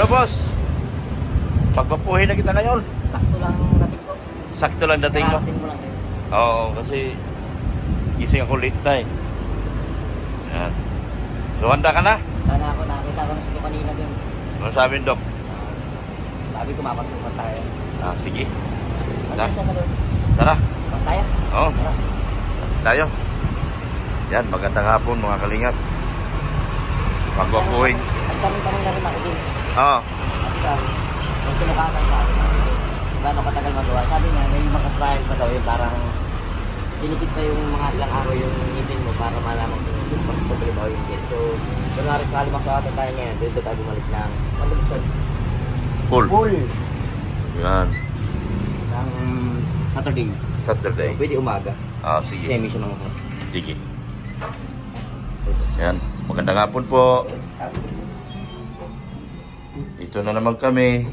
boss. Pagpapuhin na kita ngayon. Sakto lang dating ko. Sakto lang dating mo. Karating mo lang eh. Oo, kasi gising ako late na eh. Yan. So, handa ka na? Sana ako, nakita ko na sa kanina dun. Ano sabi, Dok? Sabi ko, mapasukan tayo. Sige. Ano siya na doon? Tara. Pas tayo? Oo. Tara. Tayo. Yan, magandang hapon mga kalingap. Pagpapuhin. Nagtanong-tanong na rin ako din. Oo. Sabi ka, kung sinukatan ka, gano'ng katagal magawa. Sabi niya, may mga trial pa daw yun, parang dinikit pa yung mga ilang araw yung ngipin mo para malaman kung yung pag-tuloy ba yung ngipin. So, kunwari sa halimang tayo ngayon, dito tayo bumalik ng mandubuksan. Full. Full. Yan. Ng Saturday. Saturday. So, pwede umaga. Sige. Kasi mission ng ako. Sige. Yan. Magandang hapon po. Ito na naman kami.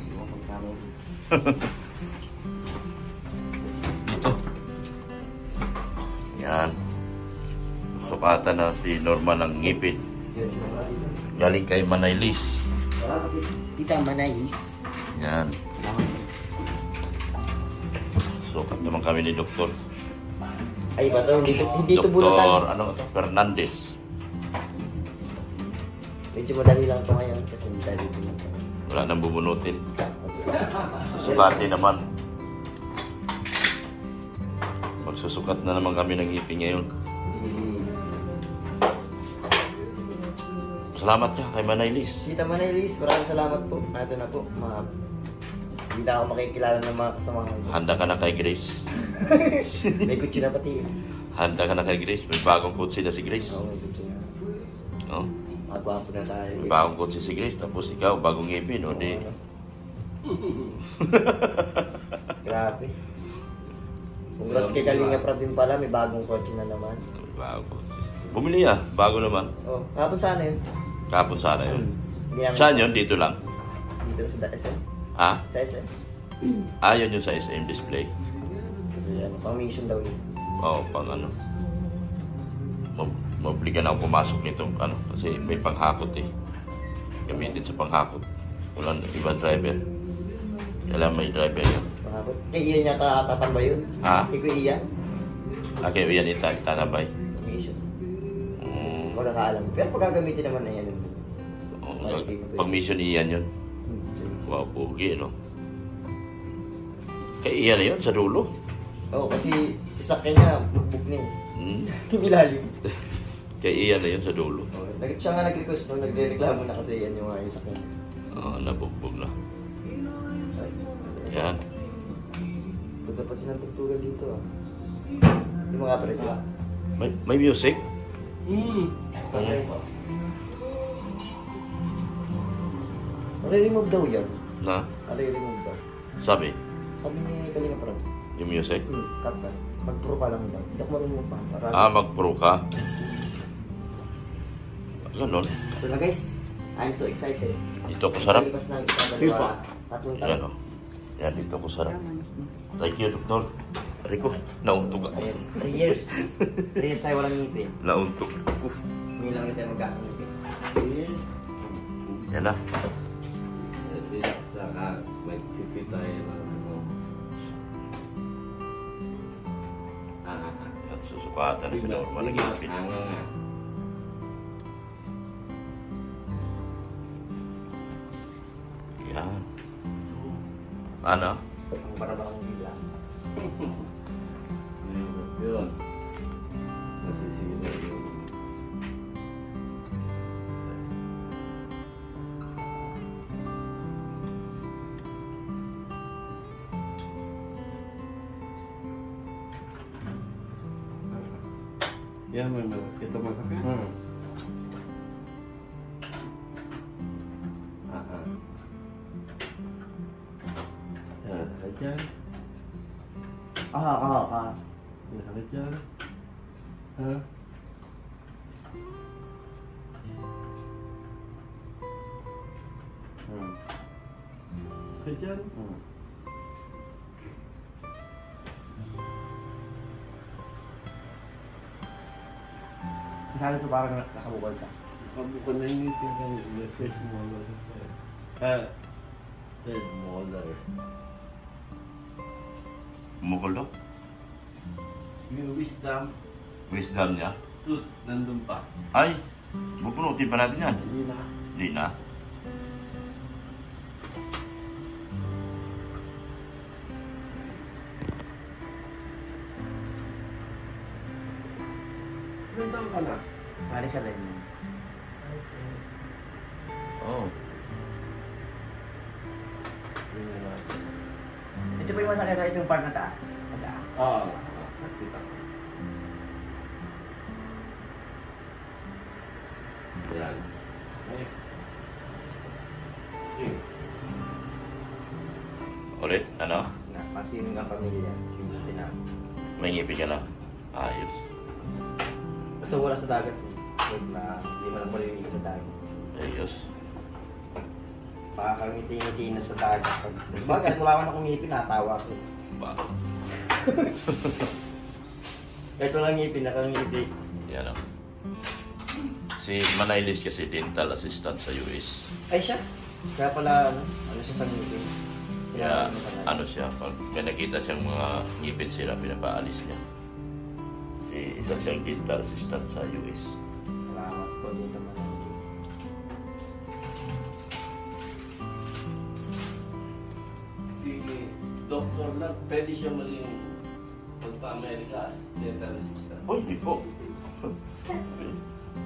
Dito. Yan. Sukatan na si Norma ng ngipin. Galing kay Manaylis. Tita Manaylis. Yan. Sukat naman kami ni Doktor. Ay, ba ito? Hindi ito bunutan. Doktor, ano ito? Fernandez. Medyo madali lang ito ngayon kasi madali ito. Wala nang bubunutin. Sukati naman. Magsusukat na naman kami ng ngipin ngayon. Salamat ka kay Manaylis. Tita Manaylis, maraming salamat po. Ito na po. Hindi na ako makikilala ng mga kasamahan. Handa ka na kay Grace. May kutsi na pati. Handa ka na kay Grace. May bagong kutsi na si Grace. Oo, may kutsi na. Oh? Magwapo na tayo. May bagong kutsi si Grace. Tapos ikaw, bagong ngipin. O di. Grabe. Congrats kay Kalinga Prab din pala. May bagong kotse na naman. May bagong kutsi. Bumili bago naman. Oh, kapon sana yun. Kapon sana yun. Hindi namin- Saan yun? Dito lang. Dito sa SM. Ha? Sa SM. Yun yung sa SM display. Ayan, pang-mission daw yun. Oo, pang ano. Mabligan ako pumasok nito. Ano, kasi may panghakot eh. Gamitin sa panghakot. Walang ibang driver. Kailangan may driver yun. Mahapot. Kay Ian niya katatan ba yun? Ha? Kay Kuya Ian? Okay, yan itanabay. Pang-mission. Mm. Wala ka alam. Pero pag gagamitin naman na yan. Pag mission iyan yun. Wow, pugi, no? Kay iyan na yun, sa dulo. Oo, kasi isa kanya, bugbog na eh. Hmm? Timilalim. Kay iyan na yun, sa dulo. Siya nga nag-request no, nagre-reklamo na kasi yan yung mga isa kanya. Oo, nabugbog na. Yan. Punta pa siya ng tugtugan dito ah. Yung mga pare sila. May music? Okay po. Nare-remove daw yan. Na? Nare-remove daw. Sabi, Sabi ni Kalinga Prab. yung music? Cut na. Mag-pro ka lang daw. Hindi ako marunong pa. Para... Mag-pro ka. Ganon. So na guys, I'm so excited. Dito ko sarap. Kalipas na isa, dalawa, tatlong Yan, taon. o. Yan, dito ko sarap. Thank you, Doktor. Rico, nauntog ako. Ayan, 3 years. 3 years tayo walang ngipin. Nauntog ako. Ngayon lang tayo magkakangipin. Yan na. Saka mag-tipid tayo ng ano. At susukatan na sila. Malagipin. Nga. Yan. Ano? Ang barabang bigla. Yun. Nasisila yung... Yan, may kita masakit. Yan, sakit yan. Sakit yan. Ha? Sakit yan. Sana ito parang nakabukol ka. Pabukod na yung ngipin ng refresh mo. Third molar. Kumukulok. Yung wisdom, Wisdom niya. tooth, nandun pa. Ay, bupunutin pa natin yan. Hindi na. Hindi na. Ilan taon ka na? Pare sa line. Oh. Tingnan natin. Ito po yung masakit ito yung part na ta. Ah, nakita ko. Yan. Okay. Okay. Ulit, ano? Kasi yung ang pamilya, yung na. May ngipin ka na. Ayos. Basta wala sa dagat. Huwag na, hindi mo lang maririnig sa dagat. Ayos. Pakakangiti-ngiti na sa dagat. Bagay, wala ka na kong ngipin, natawa ko. Ba? Kahit walang ngipin, nakangiti. Yan o. Si Manailis kasi dental assistant sa US. Ay siya. Kaya pala, ano siya sa ngipin. Kaya ano siya, pag may nakita siyang mga ngipin sila, pinapaalis niya. Si isa siyang dental assistant sa US. Salamat po dito Manailis. Si Dr. Lang, pwede siya maging pagpa-Amerika as dental assistant. Uy, di po.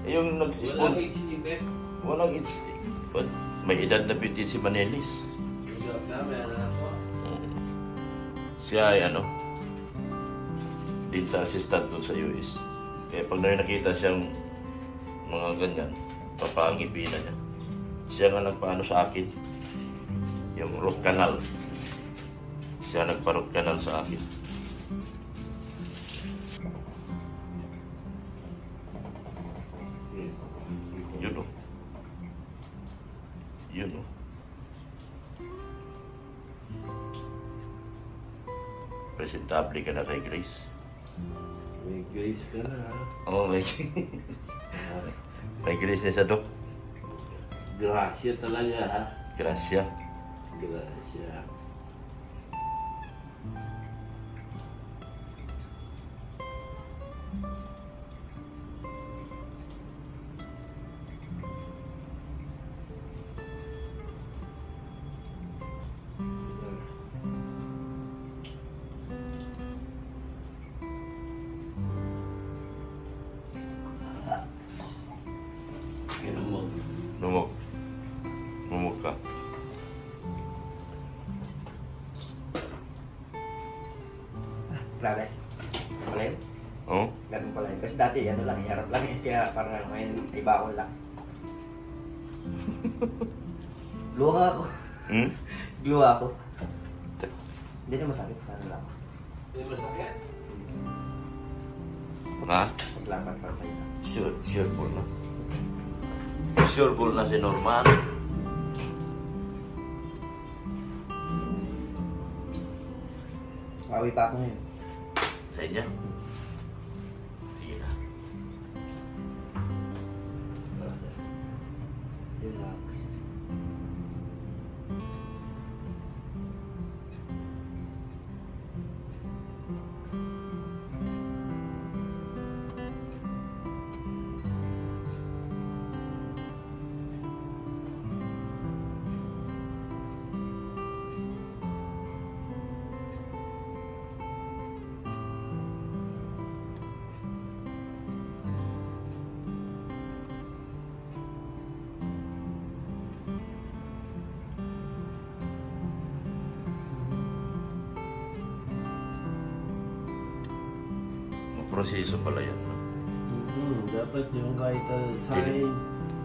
Eh, yung Walang nag-spon, age limit. walang it's... But may edad na piti si Manailis. Job na, meron ako. Siya ay ano, dental assistant doon sa US. Kaya pag nakita siyang mga ganyan, papangipin na niya. Siya nga nagpaano sa akin, yung root canal. Siya nagpa-root canal sa akin. Yun o. Yun o. Presentable ka na kay Grace. May grace ka na, ha? Oo, may... may Grace na sa Dok. Gracia talaga, ha? Gracia. Gracia. Ginamog. Lumog. Lumog ka. Grabe. Pala yun? Oo? Ganun pala yun. Kasi dati, ano lang, iharap lang yun. Kaya parang ano, ngayon, iba ako lang. Luha ako. Hmm? Luha ako. Hindi na masakit. Ano lang. Hindi masakit? Ha? Paglaban para sa'yo. Sure po na. Sure po na si Norman. Mawi pa ako ngayon. Sa inyo? Sige na. Relax. Proseso pala yan. No? Dapat yung vital sign,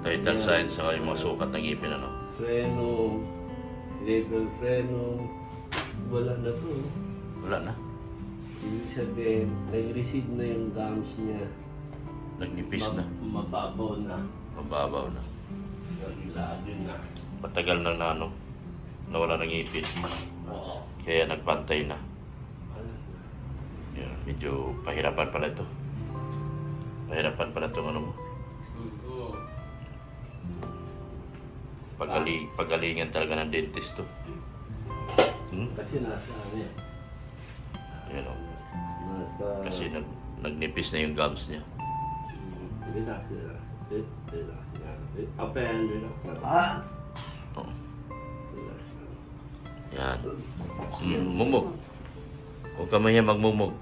Vital signs sa yung mga sukat ng ngipin, ano? freno, level freno, wala na po. Wala na. Ibig sabihin, nag-recede na yung gums niya. Nagnipis na. Mababaw na. Mababaw na. Nagilado na. Matagal na na, ano? Nawala ng ngipin. Oo. Kaya nagpantay na. Yan, medyo pahirapan pala ito. Pahirapan pala itong ano mo. Pagalingan talaga ng dentist to. Kasi nasa ano eh. Yan o. Nasa... Kasi nagnipis na yung gums niya. Relax. Open, relax. Oh. Relax. Yan. Mumog. Huwag ka mahiya magmumog.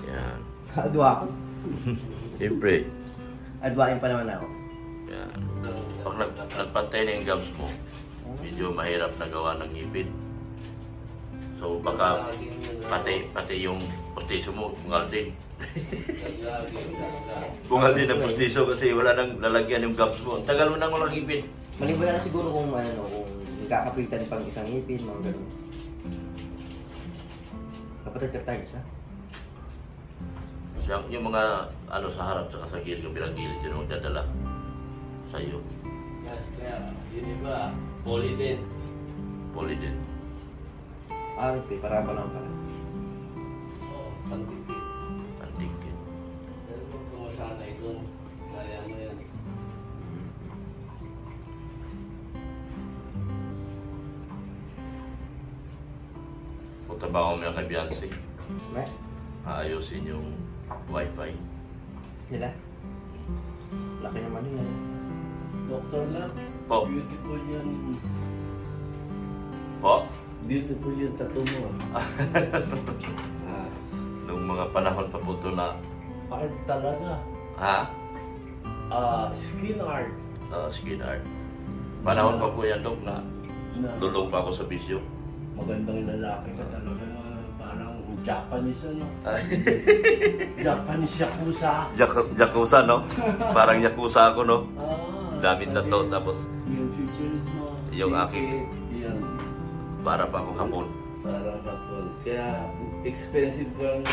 Yan. Adwa ako. Siyempre. Adwain pa naman ako. Yan. Pag nagpantay na yung gums mo, medyo mahirap na gawa ng ngipin. So baka pati yung pustiso mo, bungal din. Bungal din ang pustiso kasi wala nang lalagyan yung gums mo. Tagal mo nang walang ngipin. Maliban na siguro kung nagkakapitan pang isang ngipin, mga ganun. Kapatid tayo isa. Yung mga ano sa harap at sa gilid, yung bilang-gilid yun ang dadala sa iyo. Kaya, yun iba, poly din. Poly din. Okay, para pa lang pala. Oo, pantipid. Antingkin. Pero kung kumasanay doon, kaya mo yan. Punta ba ako kay Beyonce? May? Aayusin yung wifi. Nila? Laki naman yun. Doktor lang, Po. beautiful yan. Po? Beautiful yung tattoo mo. Nung mga panahon pa po ito na... Art talaga. Ha? Skin art. Skin art. Panahon pa po yan, Dok, na Na lulong pa ako sa bisyo. magandang lalaki ka talaga. Parang Japanese ano. Japanese yakuza. Yakuza, no? Parang yakuza ako, no? Daming sabi, tato, tapos yung features mo. yung aking Yan. para pa akong hapon. Parang hapon. Kaya expensive kang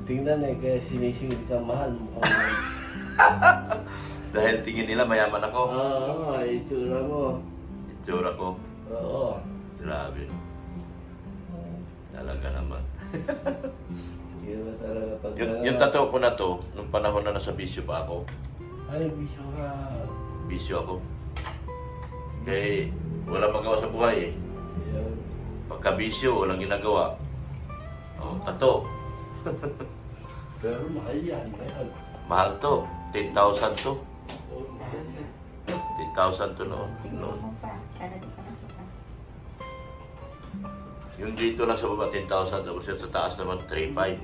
tingnan eh. Kaya sinisingil ka mahal. Mukhang Dahil tingin nila mayaman ako. oo, itsura mo. Itsura ko, Oo. grabe. Talaga naman. Yun na talaga pag... Yung tattoo ko na to, nung panahon na nasa bisyo pa ako. Ay, bisyo ka. Bisyo ako. Kaya wala magawa sa buhay eh. Yan. Pagka bisyo, walang ginagawa. Oh, tattoo. Pero mahal yan. Mahal. Mahal to. 10,000 to. Oh, mahal yan. 10,000 to noon. Yung dito lang sa baba, 10,000. Tapos yung sa taas naman, 3,500.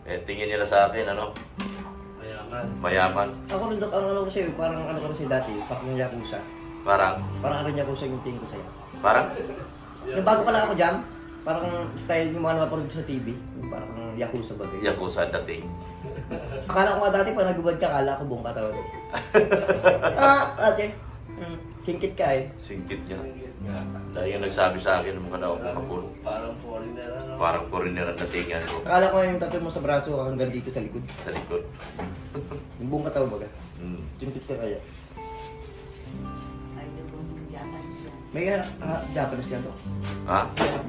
Eh, tingin nila sa akin, ano? Mayaman. Mayaman. Ako rin, Dok, ang ano ko sa'yo, parang ano ko rin sa'yo dati, pakong Yakuza. Parang, Parang ano Yakuza yung tingin ko sa'yo. parang, Yung bago pa lang ako dyan, parang style yung mga napapanood ko sa TV. Yung parang Yakuza ba ganyan. Yakuza dating. Akala ko nga dati, pag nagubad ka, akala ko buong katawan. Ate. Singkit ka eh. Singkit niya. Dahil yung nagsabi sa akin, mukha daw akong hapon. Parang foreigner ano. Parang foreigner ang datingan ko Akala ko nga yung tattoo mo sa braso hanggang dito sa likod. sa likod. Yung buong katawan baga. Mm. Singkit ka kaya. May Japanese ka to? Ha?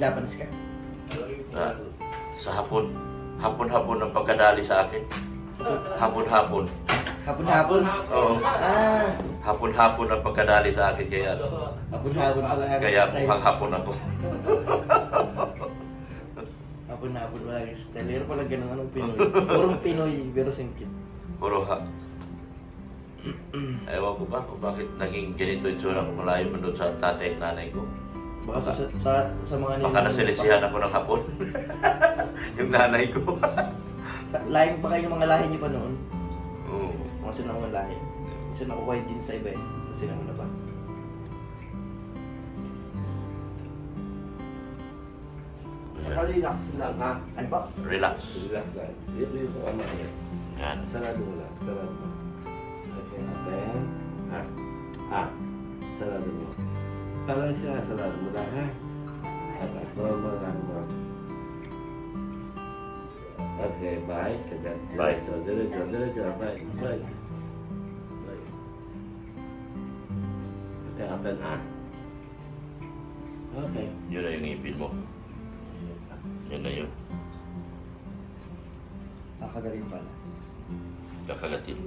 Japanese ka? Ah, sa hapon. Hapon-hapon ang pagkadali sa akin. Hapon-hapon. Hapon-hapon? Oo. Ah, Hapon-hapon ang pagkadali sa akin. Kaya, hapon-hapon pala. kaya mukhang hapon ako. Hapon-hapon pala. Style. Pero pala ganun anong Pinoy. Purong Pinoy, pero singkit. Puro ha. Ewan ko ba kung bakit naging ganito yung tsura ko. Malayo man doon sa tatay at nanay ko. Baka sa mga Baka nasilisihan ako ng hapon. Yung nanay ko. Lahing pa kayo ng mga lahi niyo pa noon. Oo. Mga sinamang lahi. Isa na ko kayo din sa iba eh. Sa sinamang na ba? Relax lang ha. Ano ba? Relax. Relax lang. Ito yung kamayas. Yan. Sarado mo lang. Sarado mo. Okay, open. Sarado mo. Parang siya, sarado mo lang ha. Tapos normal lang mo. Okay, bye. Bye. Diretso. Bye. Bye. Okay, open Okay. Yun na yung ngipin mo. Yun na yun. Nakagaling pala. kakagatin.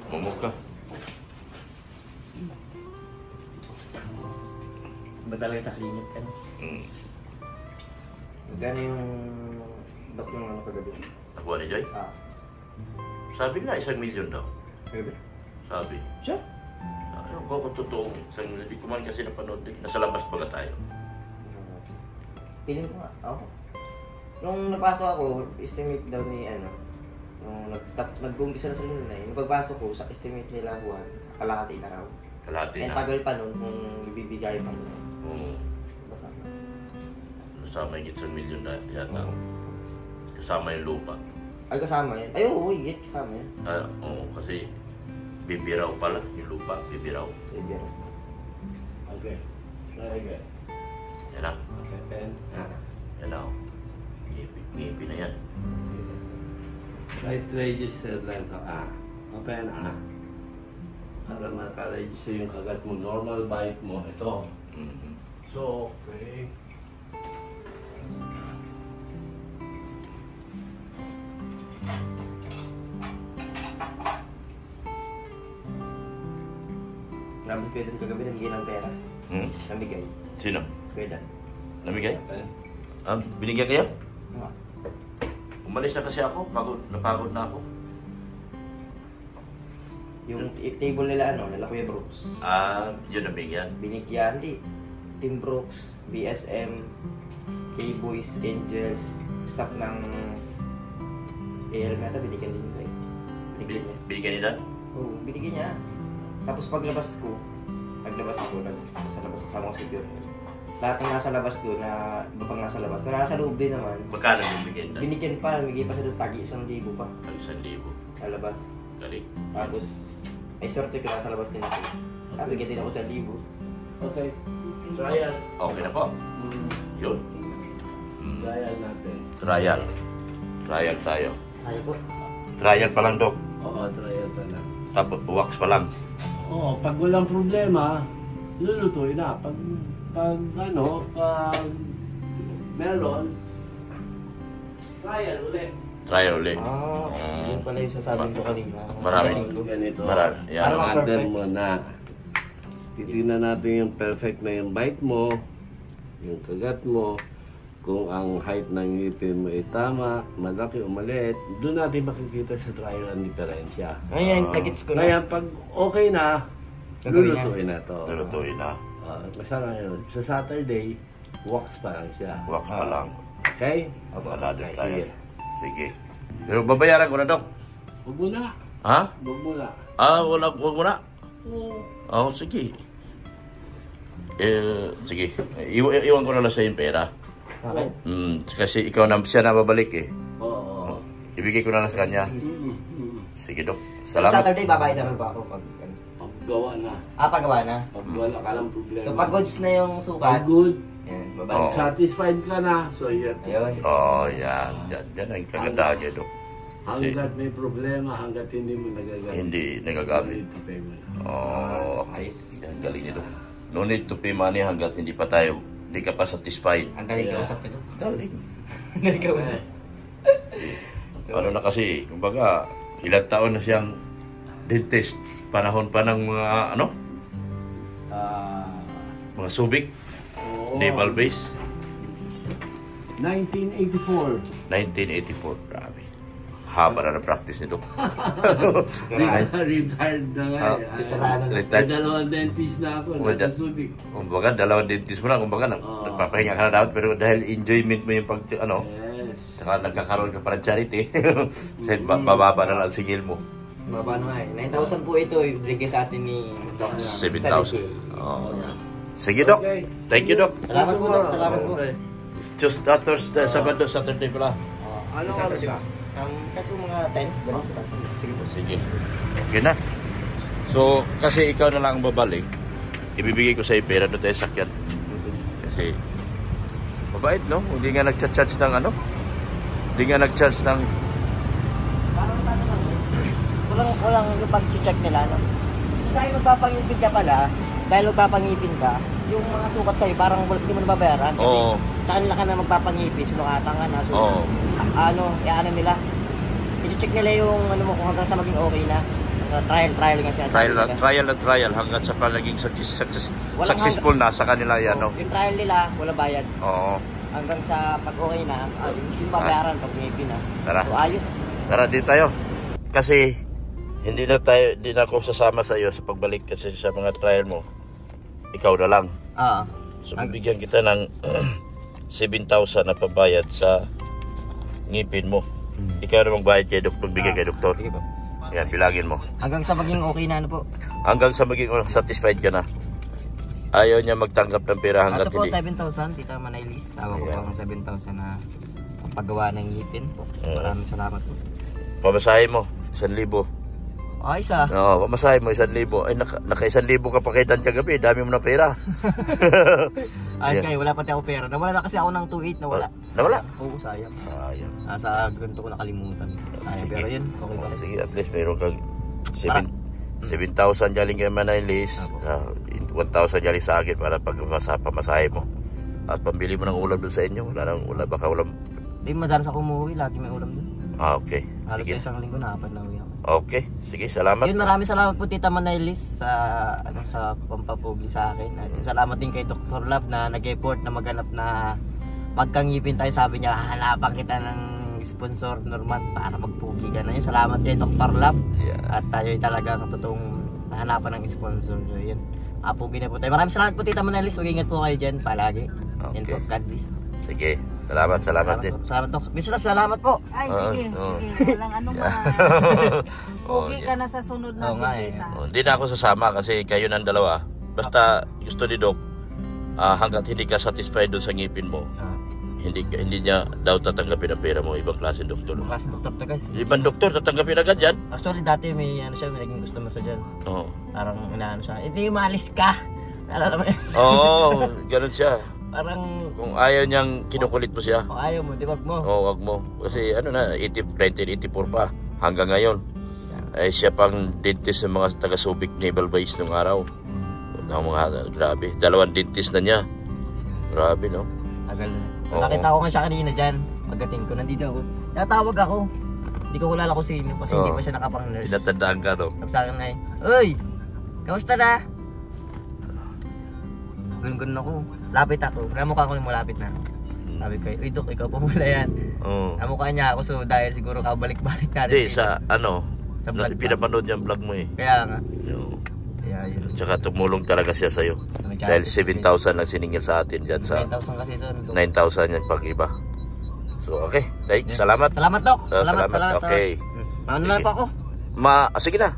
Mumuk ka. Ba talaga sa clinic ka no? Gano'n yung dok yung ano kagabi? Nakuha ni Joy? Sabi nga, 1 milyon daw. Kagabi? Sabi. Siya? Ayaw ko kung totoo. Hindi ko man kasi napanood. Nasa labas baga tayo. Piling ko nga, ako. Nung napasok ako, estimate daw ni ano, nung nag-umpisa na sa nila yung pagpasok ko, sa estimate nila buwan, kalahati na raw. Kalahati Eh, na. tagal pa nun kung ibibigay pa nila. Oo. Baka. Kasama yung 1 milyon na yata. Kasama yung lupa. Ay, kasama yan. Ay, oo, higit, kasama yan. Oo, kasi bibiraw pala yung lupa. Bibiraw. Ibig. Okay. Very good. Yan na. Okay, pen. Yan na. Ngipi na yan. Right register lang ka. Open. Para maka-register yung kagat mo. Normal bite mo. Ito. Mhm. So, okay. Nabot ko doon kagabi, namigay ng pera. Namigay. Sino? Kuya Dan. Namigay? Pen. Binigyan kayo? Nga. Umalis na kasi ako. Napagod na ako. Yung table nila, ano, nila Kuya Brooks. Yun nabigyan. Binigyan, di. Team Brooks, BSM, K-Boys, Angels, staff ng AL Meta, binigyan din nila eh. Binigyan niya. Binigyan ni Dan? Oo, binigyan niya. Tapos paglabas ko, sa labas sa mga security. Lahat ng nasa labas doon, na iba pang nasa labas, na nasa loob din naman. Magkano binigyan Dan? Binigyan pa, namigay pa siya doon, tagi 1,000 pa Tag 1,000. sa labas. Galing. Tapos, ay swerte ko nasa labas din ako. Bigyan din ako 1,000. Okay. Trial. Okay na po. Yun. Trial natin. Trial. Trial tayo. Ay po. Trial pa lang, Dok. Oo, trial pa lang. Tapos wax pa lang. Oo, pag walang problema, lulutuin na. Pag meron, trial ulit. Trial ulit. Yun pala yung sasabihin ko kanina. Marami. Galing ko. Ganito. Marami. Yan. Parang Under perfect. mo na. Titignan natin yung perfect na yung bite mo, yung kagat mo, kung ang height ng ngipin mo ay tama, malaki o maliit, doon natin makikita sa trial ang diferensya. Ngayon, nagits ko na. Ngayon, pag okay na, Gagawin lulutuin na to. Lulutuin na. Masarap yun. Sa Saturday, wax pa lang siya. Wax pa lang. Okay? Another Okay, trial. sige. Sige. Pero babayaran ko na, Dok. Huwag mo na. Ha? Huwag mo na. Wag mo na. Oo. Sige. Sige. Iwan ko na lang sa yung pera. Okay. Kasi ikaw na siya na babalik eh. Oo. Ibigay ko na lang sa kanya. Sige, Dok. Sa Salamat. Saturday, babayad naman pa ako pag... Paggawa na. Pagawa na. Pag wala ka lang problema. So, pag goods na yung Pag sukat, good, yan, Oo. babayad. satisfied ka na, so you have to. Ayun. Yan. Yan ang kagandahan niya, Dok. Hanggat may problema, hanggat hindi mo nagagamit. Hindi nagagamit. Ito payment. Ayos. Yan, galing niya, Dok. No need to pay money hanggat hindi pa tayo, hindi ka pa satisfied. Ang galing kausap ko. Galing. Ang galing kausap. Ano na kasi, kumbaga, ilang taon na siyang dentist. Panahon pa ng mga, mga subik, Oo. naval base. 1984. 1984, grabe. Haba na practice nito. Retired na nga. Retired. May dalawang dentist na ako. Nasa Subic. Kumbaga, dalawang dentist mo na. Kumbaga, nagpapahinga ka na dapat. Pero dahil enjoyment mo yung Yes. saka nagkakaroon ka pa ng charity. Kasi bababa na lang ang singil mo. Baba na nga eh. 9,000 po ito. Ibigay sa atin ni Doc. 7,000. Oh. Sige, Dok. Okay. Thank you, Dok. Salamat po, Doc. Salamat po. Thursday, Sabado, Saturday pala. Ano oras ka? Kato mga 10. Sige po. Sige. Okay na. So, kasi ikaw na lang ang babalik, ibibigay ko sa iyo pera doon tayo sakyan. Kasi, mabait, no? Hindi nga nag-charge ng Hindi nga nag-charge ng... Parang ano lang. Walang yung pag-check nila, no? Dahil magpapangipin ka pala, dahil magpapangipin ka, yung mga sukat sa'yo, parang hindi mo nababayaran. Kasi sa kanila ka na magpapangipin, sinukatan ka na. So, Oo. ano nila, check nila yung ano mo kung hanggang sa maging okay na. Trial nga siya. Trial hanggang sa palaging successful na sa kanila yan, no? Yung trial nila, wala bayad. Oo. Hanggang sa pag okay na, yung babayaran pag ngipin na. Tara. So ayos. Tara, din tayo. Kasi hindi na ako sasama sa iyo sa pagbalik kasi sa mga trial mo. Ikaw na lang. Oo. So bibigyan kita ng 7,000 na pabayad sa ngipin mo. Ikaw na magbayad kay doktor, bigay kay doktor. Sige po. Yan, bilagin mo. Hanggang sa maging okay na ano po. Hanggang sa maging satisfied ka na. Ayaw niya magtanggap ng pera hanggang Ito po, hindi. 7,000. Tita Manaylis. Sawa ko pang 7,000 na paggawa ng ngipin po. Maraming salamat po. Pamasahe mo, 1,000. Ayos ah. Oo, pamasahe mo, 1,000. Ay, naka 1,000 ka pa kay Dan kagabi. Dami mo ng pera. Ayos kayo, wala pati ako pera. Nawala na kasi ako ng 2,800 nawala. Nawala? Oo, sayang. Sayang. Sa ganito ko nakalimutan. Sayang, pero yun, okay pa. Sige, at least meron kang 7,000 galing kay Manaylis. 1,000 galing sa akin para pag pamasahe mo. At pambili mo ng ulam doon sa inyo. Baka ulam. Hindi, madalas ako umuwi. Lagi may ulam doon. Okay. Halos Sige. sa isang linggo na apat na uwi ako. Okay. Sige, salamat. Yun, maraming salamat po Tita Manaylis sa pampapugi sa akin. At salamat din kay Dr. Lab na nag-effort na maghanap na magkangipin tayo. Sabi niya, hahanapan kita ng sponsor Norman para magpugi ka na yun. Salamat kay Dr. Lab. Yeah. At tayo talaga ang totoong hanapan ng sponsor. So yun, pugi na po tayo. Maraming salamat po Tita Manaylis. Mag-ingat po kayo dyan palagi. Okay. Yan po, God bless. Sige. Salamat din. Po. Salamat po. Mr. salamat po. Ay, sige. Walang ano man. Pugi ka na sa sunod na Oo nga eh. bisita. Hindi na ako sasama kasi kayo ng dalawa. Basta gusto ni Doc, hanggat hindi ka satisfied doon sa ngipin mo, hindi niya daw tatanggapin ang pera mo. Ibang klase doktor. Kasi doktor to guys. Ibang doktor tatanggapin agad yan. Actually dati may naging customer siya dyan. Oo. Parang inaano siya, hindi maalis ka. Naalala mo yun? Oo, ganun siya. Parang Kung ayaw niyang kinukulit mo siya, ayaw mo, di wag mo. wag mo. Kasi 1984 pa, hanggang ngayon. Ay siya pang dentist ng mga taga-Subic Naval Base nung araw. Grabe, 2 dentist na niya. Grabe, no? Tagal na. Oo. Nakita ko nga siya kanina dyan. Magating ko, nandito ako. Natawag ako. Hindi ko kilala ko sino kasi hindi pa siya nakapang-nurse. Tinatandaan ka, no? Sabi sa akin ay, "Uy! Kamusta na?" Ganun ako. Lapit ako. Namukha ko yung malapit na. Sabi ko, "Uy, Dok, ikaw pa mula yan." Oo. Namukha niya ako so dahil siguro kabalik-balik natin. Hindi, sa Sa vlog pa. pinapanood niya ang vlog mo eh. Kaya nga. Oo. Kaya yun. Tsaka tumulong talaga siya sa'yo. Dahil 7,000 lang siningil sa atin dyan sa 9,000 kasi doon. 9,000 yan pag iba. So, okay. Salamat. Salamat, Dok. Salamat. Okay. Ano na pa ako? Sige na.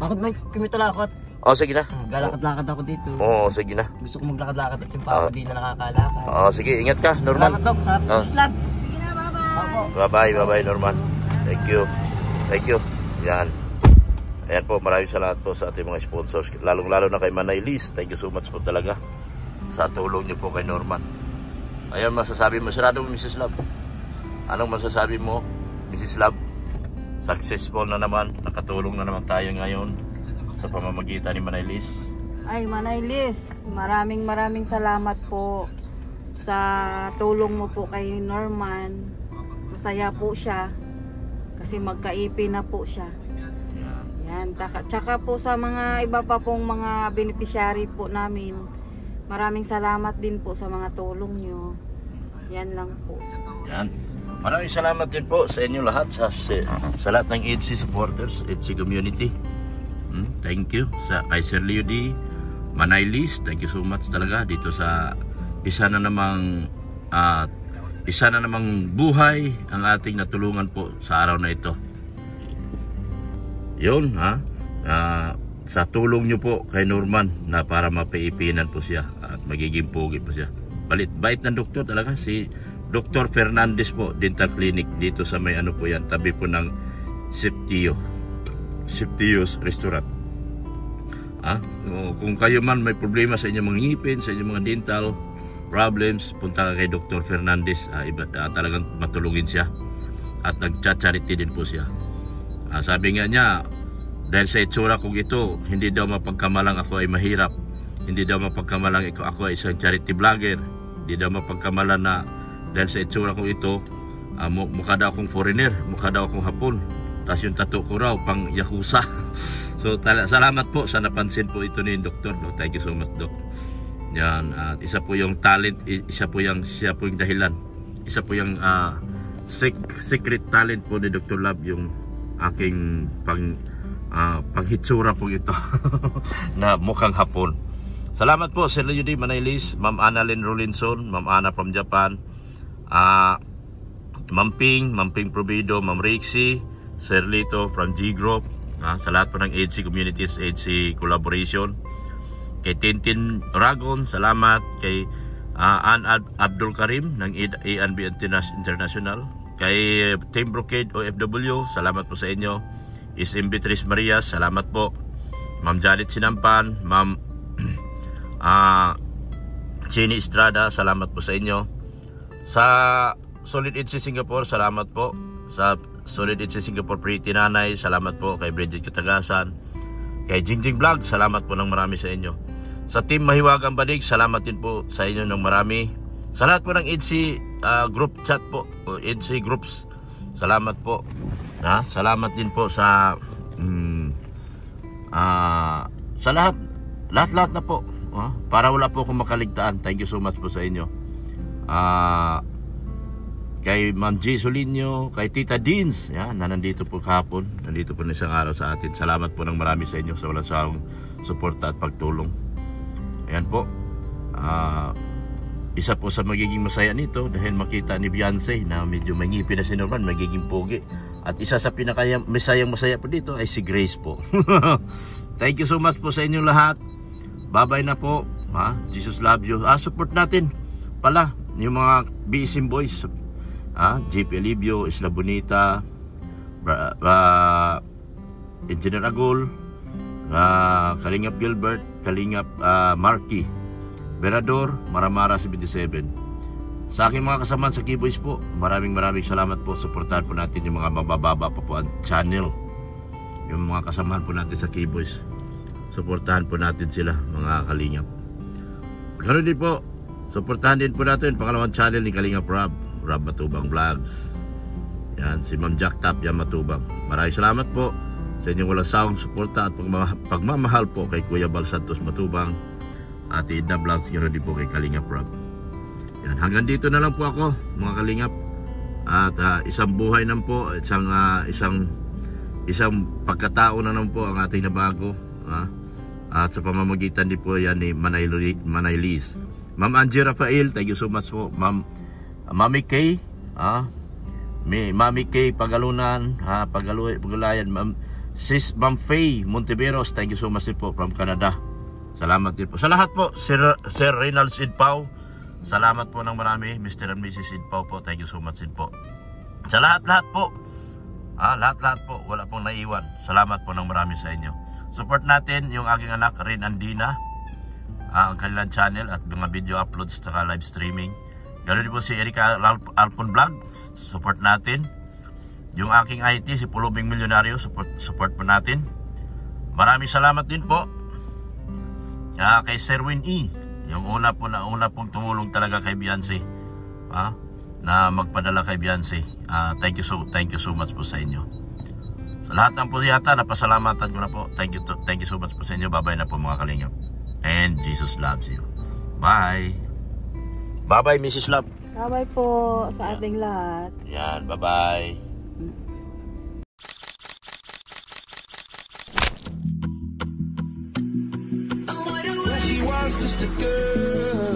Bakit may kumitalakot? Sige na. Lalakad-lakad ako dito. Oo, sige na. Gusto ko maglakad-lakad at yung papa di na nakakalakad. Sige, ingat ka, Norman. Salamat, Dok. Sa Islam. Sige na, bye-bye. Opo. Bye-bye, Norman. Thank you. Yan. Ayan po, maraming salamat po sa ating mga sponsors. Lalong-lalo na kay Manaylis. Thank you so much po talaga sa tulong niyo po kay Norman. Ayan, masasabi mo, sarado mo, Mrs. Love. Anong masasabi mo, Mrs. Love? Successful na naman, nakatulong na naman tayo ngayon sa pamamagitan ni Manaylis. Ay, Manaylis, maraming salamat po sa tulong mo po kay Norman. Masaya po siya kasi magkaipin na po siya. Yan, tsaka po sa mga iba pa pong mga beneficiary po namin. Maraming salamat din po sa mga tulong nyo. Yan lang po. Yan. Maraming salamat din po sa inyo lahat, sa lahat ng EDC supporters, EDC community. Thank you sa kay Sir Leo D. Manaylis. Thank you so much talaga dito sa isa na namang buhay ang ating natulungan po sa araw na ito. Yun, sa tulong nyo po kay Norman na para mapaipinan po siya at magiging pogi po siya. Bait ng doktor talaga, si Dr. Fernandez po, Dental Clinic dito sa may ano po yan, tabi po ng Septio's Restaurant. Kung kayo man may problema sa inyong mga ngipin, sa inyong mga dental problems, punta ka kay Dr. Fernandez. Talagang matulungin siya at nagcha-charity din po siya. Sabi nga niya, dahil sa itsura kong ito, hindi daw mapagkamalang ako ay mahirap. Hindi daw mapagkamalang ako ay isang charity vlogger. Hindi daw mapagkamalang na dahil sa itsura kong ito, mukha daw akong foreigner, mukha daw akong Hapon. Tapos yung tattoo ko raw pang Yakuza. So salamat po sa napansin po ito ni Dr. No? Thank you so much, Doc. Yan, at isa po yung talent, siya po yung dahilan. Isa po yung secret talent po ni Dr. Love, yung aking panghitsura po ito na mukhang Hapon. Salamat po Sir Leo D. Manailis, Ma'am Annalyn Rolinson, Ma'am Ana from Japan, Ma'am Ping Provido, Ma'am Rixie, Sir Lito from G Group, sa lahat po ng EDC Communities, EDC Collaboration, kay Tintin Ragon, salamat, kay Ann Abdul Karim ng A&B International, kay Team Brocade OFW, salamat po sa inyo, SM Beatrice Marias, salamat po, Ma'am Janet Sinampan, Ma'am Chini Estrada, salamat po sa inyo. Sa Solid EDC Singapore, salamat po. Sa Solid EDC Singapore Pretty Nanay, salamat po. Kay Bridget Katagasan, kay Jingjing Vlog, salamat po ng marami sa inyo. Sa Team Mahiwagang Badig, salamat din po sa inyo ng marami. Sa lahat po ng EDC group chat po, o EDC groups, salamat po. Salamat din po sa sa lahat na po, para wala po akong makaligtaan. Thank you so much po sa inyo. Kay Ma'am G. Solinio, kay Tita Deans, na nandito po kahapon, nandito po na isang araw sa atin. Salamat po ng marami sa inyo sa walang sawang suporta at pagtulong. Ayan po, isa po sa magiging masaya nito dahil makita ni Beyonce na medyo may ngipin na si Norman, magiging pogi. At isa sa masaya po dito ay si Grace po. Thank you so much po sa inyong lahat. Bye-bye na po. Jesus loves you. Support natin pala yung mga BSM boys. JP Alibio, Isla Bonita, Engineer Agol, Kalingap Gilbert, Kalingap Marky, Berador, Maramara 77. Sa aking mga kasamaan sa Keyboys po, maraming salamat po. Suportahan po natin yung mga mabababa pa po ang channel. Yung mga kasamaan po natin sa Keyboys, suportahan po natin sila, mga kalingap. Ganoon din po, suportahan din po natin pangalawang channel ni Kalingap Rob Matubang Vlogs. Yan, si Ma'am Jack Tap yan Matubang. Maraming salamat po sa inyong walang sawang suporta at pagmamahal po kay Kuya Bal Santos Matubang at Edna Vlogs, ganoon din po kay Kalingap Rob. Yan, hanggang dito na lang po ako, mga kalingap. At isang buhay na po, isang pagkatao na lang po ang ating nabago. At sa pamamagitan din po yan ni Manailis. Ma'am Angie Rafael, thank you so much po. Mami Kay, Mami Kay Pagalunan, Pagulayan, Ma'am Faye Monteveros, thank you so much din po from Canada. Salamat din po. Sa lahat po, Sir Reynald Sidpao, salamat po ng marami. Mr. and Mrs. Sidpao po, thank you so much din po. Sa lahat po, lahat po, wala pong naiwan. Salamat po ng marami sa inyo. Support natin yung aking anak Rin Andina, ang kanilang channel at mga video uploads at live streaming. Ganoon din po si Erika Alpon Vlog, support natin. Yung aking IT, si Pulubing Milyonaryo, support po natin. Maraming salamat din po kay Sherwin E, yung una pong tumulong talaga kay Beyonce, na magpadala kay Beyonce. Thank you so much po sa inyo. Sa lahat ng po yata, napasalamatan ko na po. Thank you so much po sa inyo. Bye-bye na po mga kalingap. And Jesus loves you. Bye. Bye-bye, Mrs. Love. Bye-bye po sa ating lahat. Yan, bye-bye. She was just a girl